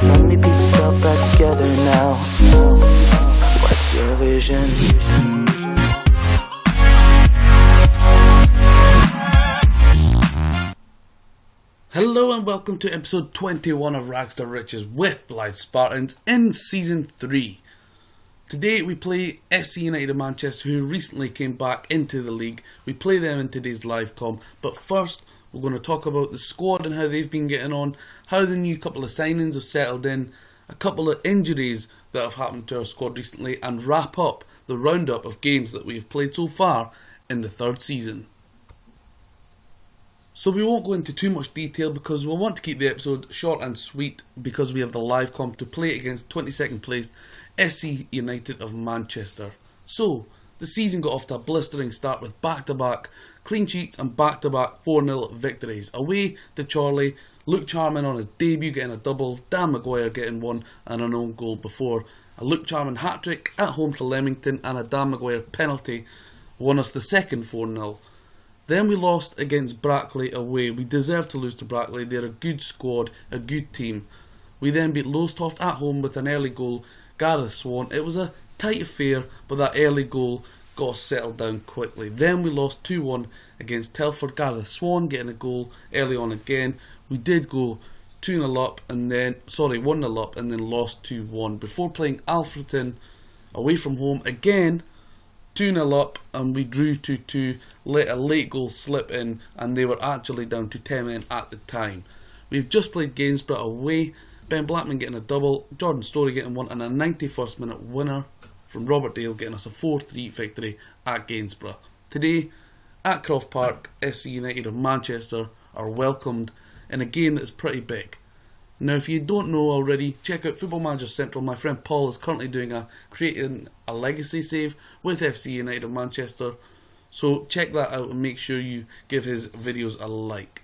So many pieces all back together now. What's your vision? Hello and welcome to episode 21 of Rags to Riches with Blyth Spartans in season 3. Today we play A.F.C. United of Manchester, who recently came back into the league. We play them in today's live com, but first we're going to talk about the squad and how they've been getting on, how the new couple of signings have settled in, a couple of injuries that have happened to our squad recently, and wrap up the roundup of games that we've played so far in the third season. So we won't go into too much detail because we'll want to keep the episode short and sweet, because we have the live comp to play against 22nd place A.F.C. United of Manchester. So the season got off to a blistering start with back-to-back clean sheets and back-to-back 4-0 victories. Away to Charlie, Luke CHAR-main on his debut getting a double, Dan Maguire getting one and an own goal before a Luke CHAR-main hat-trick at home to Leamington, and a Dan Maguire penalty won us the second 4-0. Then we lost against Brackley away. We deserved to lose to Brackley. They're a good squad, a good team. We then beat Lowestoft at home with an early goal, Gareth Swan. It was a tight affair, but that early goal got us settled down quickly. Then we lost 2-1 against Telford, Gareth Swan getting a goal early on again. We did go 1-0 up and then lost 2-1 before playing Alfreton away from home again. 2-0 up and we drew 2-2, let a late goal slip in, and they were actually down to 10 men at the time. We've just played Gainsborough away, Ben Blackman getting a double, Jordan Story getting one, and a 91st minute winner from Robert Dale getting us a 4-3 victory at Gainsborough. Today, at Croft Park, A.F.C. United of Manchester are welcomed in a game that is pretty big. Now, if you don't know already, check out Football Manager Central. My friend Paul is currently creating a legacy save with A.F.C. United of Manchester. So check that out and make sure you give his videos a like.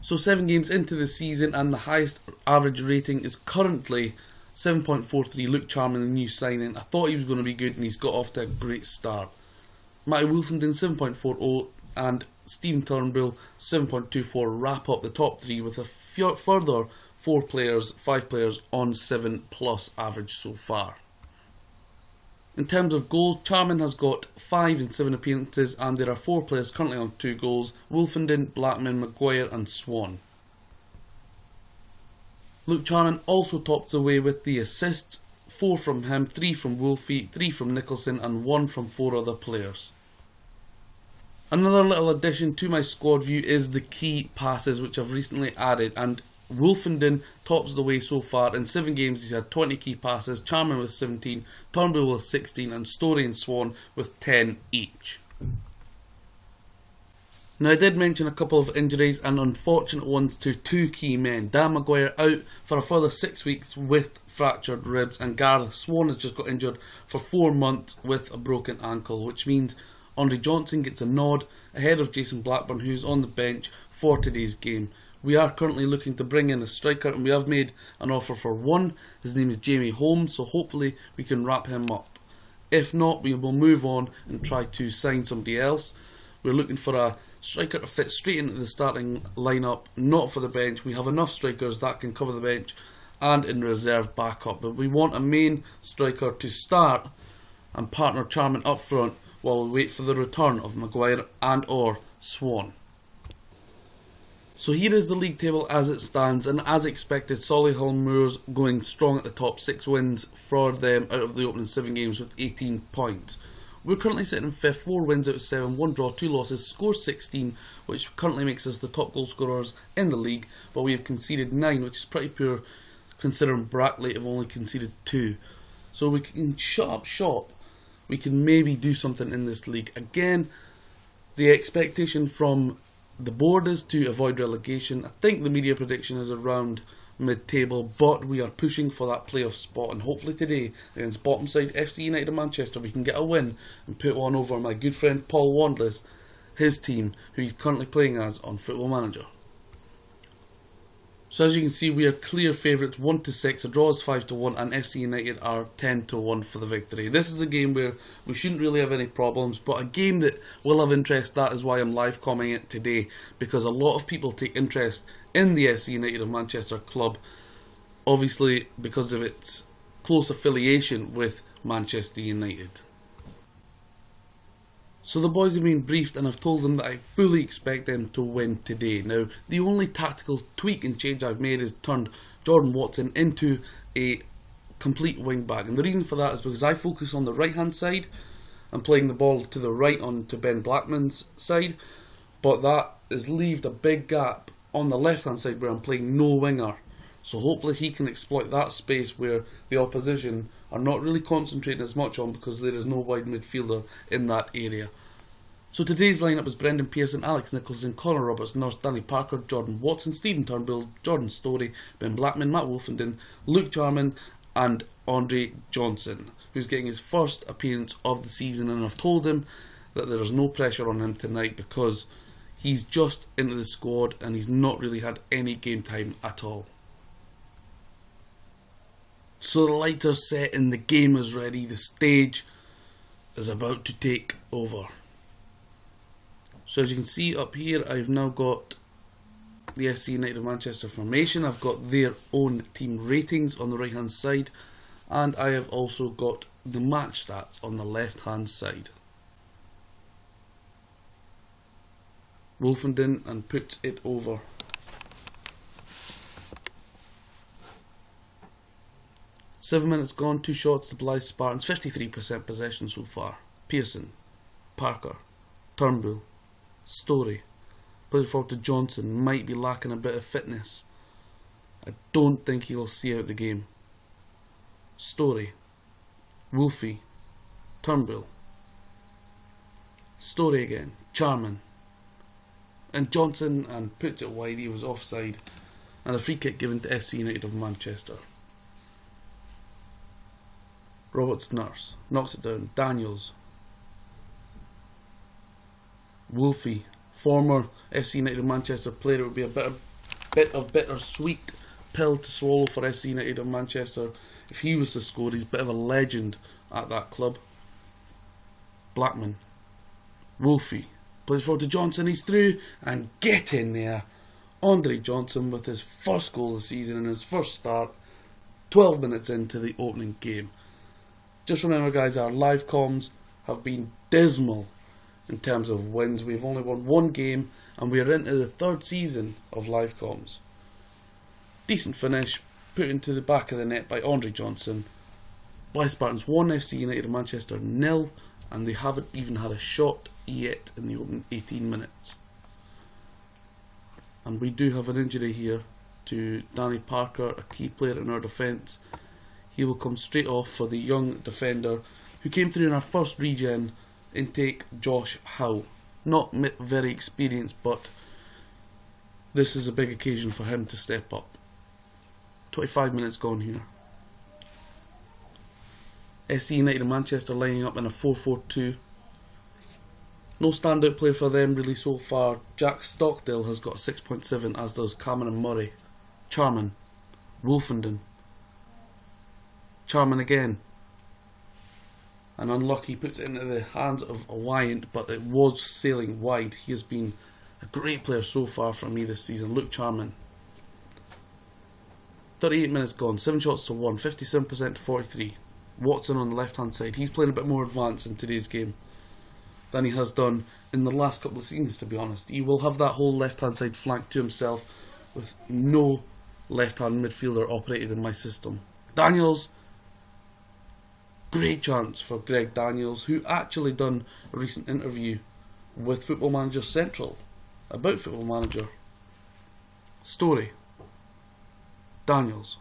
So 7 games into the season, and the highest average rating is currently 7.43. Luke CHAR-main, the new signing. I thought he was going to be good and he's got off to a great start. Matty Wolfenden 7.40 and Stephen Turnbull 7.24 wrap up the top 3 with a further 5 players on 7+ average so far. In terms of goals, CHAR-main has got 5 in 7 appearances, and there are 4 players currently on 2 goals: Wolfenden, Blackman, Maguire and Swan. Luke CHAR-main also tops away with the assists, 4 from him, 3 from Wolfie, 3 from Nicholson and 1 from 4 other players. Another little addition to my squad view is the key passes, which I've recently added, and Wolfenden tops the way so far. In 7 games he's had 20 key passes, CHAR-main with 17, Turnbull with 16 and Story and Swan with 10 each. Now, I did mention a couple of injuries, and unfortunate ones to 2 key men. Dan Maguire out for a further 6 weeks with fractured ribs, and Gareth Swan has just got injured for 4 months with a broken ankle, which means Andre Johnson gets a nod ahead of Jason Blackburn, who's on the bench for today's game. We are currently looking to bring in a striker, and we have made an offer for one. His name is Jamie Holmes, so hopefully we can wrap him up. If not, we will move on and try to sign somebody else. We're looking for a striker to fit straight into the starting lineup, not for the bench. We have enough strikers that can cover the bench and in reserve backup, but we want a main striker to start and partner CHAR-main up front while we wait for the return of Maguire and or Swan. So here is the league table as it stands, and as expected, Solihull Moors going strong at the top, 6 wins for them out of the opening 7 games with 18 points. We're currently sitting in 5th, 4 wins out of 7, 1 draw, 2 losses, score 16, which currently makes us the top goal scorers in the league, but we have conceded 9, which is pretty poor considering Brackley have only conceded 2. So we can shut up shop. We can maybe do something in this league. Again, the expectation from the board is to avoid relegation. I think the media prediction is around mid-table, but we are pushing for that playoff spot, and hopefully today against bottom side A.F.C. United of Manchester we can get a win and put one over my good friend Paul Wandless, his team, who he's currently playing as on Football Manager. So as you can see, we are clear favourites 1-6, a draw is 5-1, and FC United are 10-1 for the victory. This is a game where we shouldn't really have any problems, but a game that will have interest. That is why I'm live commenting it today, because a lot of people take interest in the FC United of Manchester club, obviously because of its close affiliation with Manchester United. So the boys have been briefed and I've told them that I fully expect them to win today. Now, the only tactical tweak and change I've made is turned Jordan Watson into a complete wing back. And the reason for that is because I focus on the right hand side and playing the ball to the right onto Ben Blackman's side. But that has left a big gap on the left hand side where I'm playing no winger. So hopefully he can exploit that space where the opposition are not really concentrating as much on, because there is no wide midfielder in that area. So today's lineup is Brendan Pearson, Alex Nicholson, Connor Roberts, Nurse, Danny Parker, Jordan Watson, Stephen Turnbull, Jordan Storey, Ben Blackman, Matt Wolfenden, Luke CHAR-main and Andre Johnson, who's getting his first appearance of the season, and I've told him that there is no pressure on him tonight because he's just into the squad and he's not really had any game time at all. So the lights are set and the game is ready. The stage is about to take over. So as you can see up here, I've now got the FC United of Manchester formation. I've got their own team ratings on the right hand side, and I have also got the match stats on the left hand side. Wolfenden and puts it over. Seven minutes gone, 2 shots to Blyth Spartans, 53% possession so far. Pearson, Parker, Turnbull, Storey, played forward to Johnson, might be lacking a bit of fitness. I don't think he'll see out the game. Storey, Wolfie, Turnbull, Storey again, CHAR-main, and Johnson, and puts it wide. He was offside, and a free kick given to FC United of Manchester. Roberts Nurse knocks it down. Daniels, Wolfie, former FC United of Manchester player. It would be a bit of bittersweet pill to swallow for FC United of Manchester if he was to score. He's a bit of a legend at that club. Blackman, Wolfie, plays forward to Johnson. He's through, and get in there. Andre Johnson with his first goal of the season and his first start, 12 minutes into the opening game. Just remember, guys, our live comms have been dismal in terms of wins. We've only won one game and we are into the third season of live comms. Decent finish, put into the back of the net by Andre Johnson. Blyth Spartans 1, FC United of Manchester 0, and they haven't even had a shot yet in the opening 18 minutes. And we do have an injury here to Danny Parker, a key player in our defence. He will come straight off for the young defender who came through in our first regen intake, Josh Howe. Not very experienced, but this is a big occasion for him to step up. 25 minutes gone here. FC United of Manchester lining up in a 4-4-2. No standout player for them really so far. Jack Stockdale has got a 6.7, as does Cameron Murray. CHAR-main, Wolfenden, CHAR-main again, and unlucky, puts it into the hands of a Wyant, but it was sailing wide. He has been a great player so far for me this season. Luke CHAR-main. 38 minutes gone, 7 shots to 1, 57% to 43. Watson on the left hand side. He's playing a bit more advanced in today's game than he has done in the last couple of seasons, to be honest. He will have that whole left hand side flank to himself with no left hand midfielder operated in my system. Daniels. Great chance for Greg Daniels, who actually done a recent interview with Football Manager Central about Football Manager. Storey, Daniels,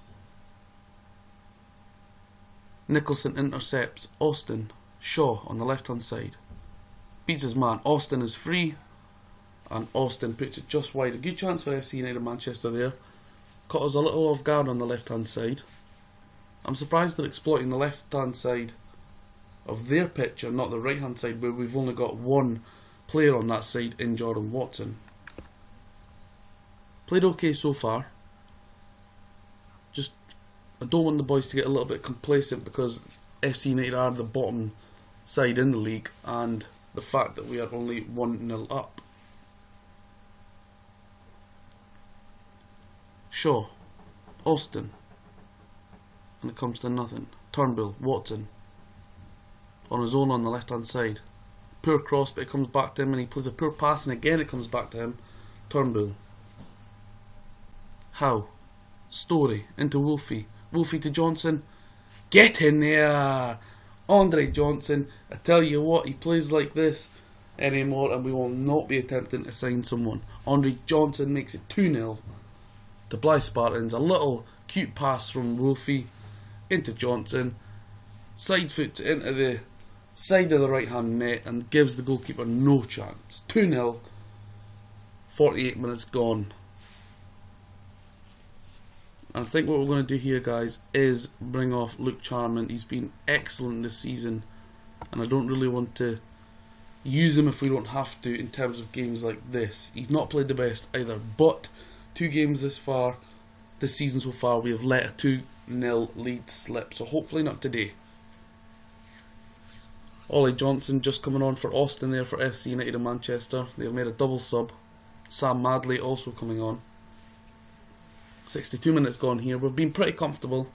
Nicholson intercepts Austin, Shaw on the left hand side, beats his man. Austin is free, and Austin puts it just wide. A good chance for FC United Manchester there. Caught us a little off guard on the left hand side. I'm surprised they're exploiting the left hand side of their pitch and not the right hand side, where we've only got one player on that side in Jordan Watson. Played okay so far. I don't want the boys to get a little bit complacent, because FC United are the bottom side in the league, and the fact that we are only 1-0 up. Shaw, Austin, and it comes to nothing. Turnbull, Watson, on his own on the left hand side. Poor cross, but it comes back to him, and he plays a poor pass, and again it comes back to him. Turnbull. Howe. Story into Wolfie. Wolfie to Johnson. Get in there! Andre Johnson. I tell you what, he plays like this anymore, and we will not be attempting to sign someone. Andre Johnson makes it 2-0 to Blyth Spartans. A little cute pass from Wolfie into Johnson. Side foot into the side of the right hand net and gives the goalkeeper no chance. 2-0. 48 minutes gone. And I think what we're going to do here, guys, is bring off Luke CHAR-main. He's been excellent this season, and I don't really want to use him if we don't have to in terms of games like this. He's not played the best either, but 2 games this season so far, we have let a 2-0 lead slip, so hopefully not today. Ollie Johnson just coming on for Austin there for FC United of Manchester. They've made a double sub. Sam Madley also coming on. 62 minutes gone here. We've been pretty comfortable.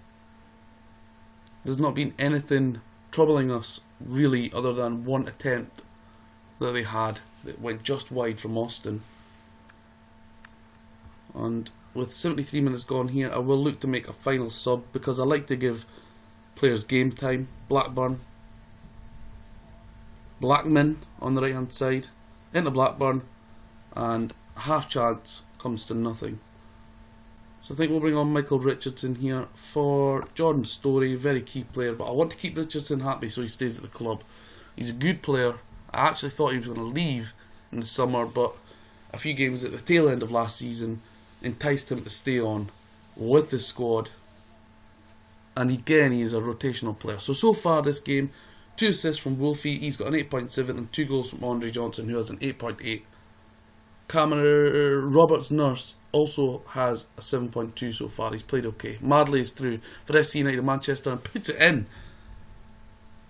There's not been anything troubling us really, other than one attempt that they had that went just wide from Austin. And with 73 minutes gone here, I will look to make a final sub, because I like to give players game time. Blackman on the right hand side into Blackburn, and half chance comes to nothing. So I think we'll bring on Michael Richardson here for Jordan Story, very key player, but I want to keep Richardson happy so he stays at the club. He's a good player. I actually thought he was going to leave in the summer, but a few games at the tail end of last season enticed him to stay on with the squad, and again he is a rotational player. So far this game, 2 assists from Wolfie, he's got an 8.7, and 2 goals from Andre Johnson, who has an 8.8. Cameron Roberts Nurse also has a 7.2 so far. He's played okay. Madley is through for FC United of Manchester and puts it in.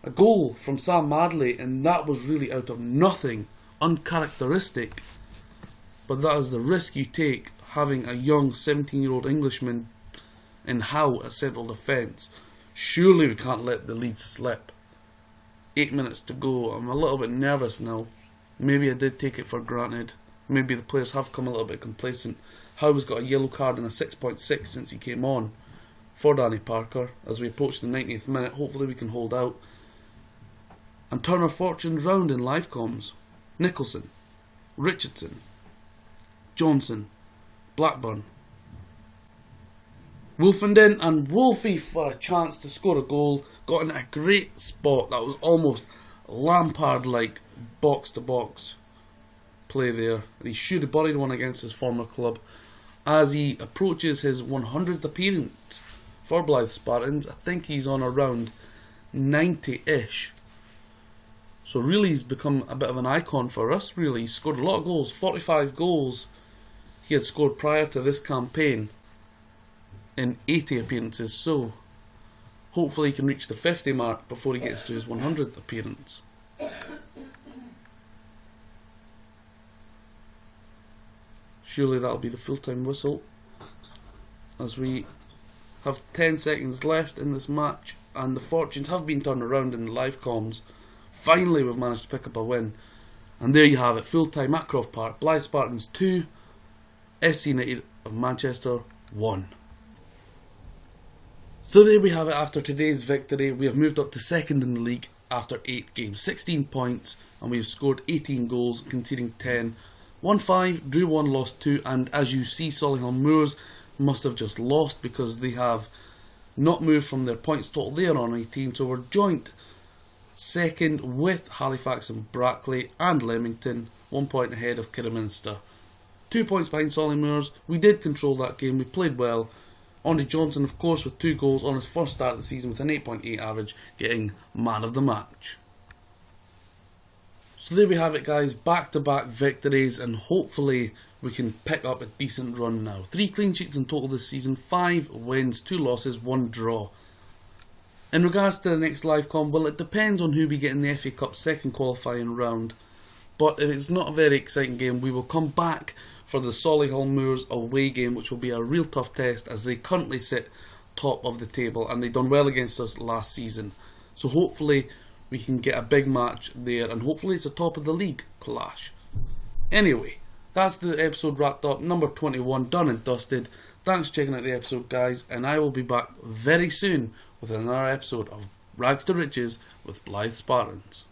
A goal from Sam Madley, and that was really out of nothing, uncharacteristic. But that is the risk you take, having a young 17-year-old Englishman in Howe at central defence. Surely we can't let the lead slip. 8 minutes to go. I'm a little bit nervous now. Maybe I did take it for granted. Maybe the players have come a little bit complacent. Howe's got a yellow card and a 6.6 since he came on for Danny Parker. As we approach the 90th minute, hopefully we can hold out and turn our fortunes round in live comms. Nicholson, Richardson, Johnson, Blackburn, Wolfenden, and Wolfie for a chance to score a goal. Got in a great spot. That was almost Lampard-like box-to-box play there. He should have buried one against his former club. As he approaches his 100th appearance for Blyth Spartans, I think he's on around 90-ish. So really he's become a bit of an icon for us, really. He's scored a lot of goals, 45 goals he had scored prior to this campaign in 80 appearances, so hopefully he can reach the 50 mark before he gets to his 100th appearance. Surely that'll be the full-time whistle, as we have 10 seconds left in this match, and the fortunes have been turned around in the live comms. Finally we've managed to pick up a win, and there you have it, full-time at Croft Park. Blyth Spartans 2, FC United of Manchester 1. So there we have it. After today's victory, we have moved up to second in the league after 8 games, 16 points, and we have scored 18 goals, conceding 10. 1-5, drew 1, lost 2, and as you see, Solihull Moors must have just lost because they have not moved from their points total. They are on 18, so we're joint second with Halifax and Brackley and Leamington, 1 point ahead of Kidderminster. 2 points behind Solihull Moors. We did control that game, we played well. Andre Johnson, of course, with 2 goals on his first start of the season with an 8.8 average, getting man of the match. So there we have it, guys, back-to-back victories, and hopefully we can pick up a decent run now. 3 clean sheets in total this season, 5 wins, 2 losses, 1 draw. In regards to the next live com, well, it depends on who we get in the FA Cup second qualifying round. But if it's not a very exciting game, we will come back for the Solihull Moors away game, which will be a real tough test as they currently sit top of the table and they done well against us last season. So hopefully we can get a big match there, and hopefully it's a top of the league clash. Anyway, that's the episode wrapped up, number 21, done and dusted. Thanks for checking out the episode, guys, and I will be back very soon with another episode of Rags to Riches with Blyth Spartans.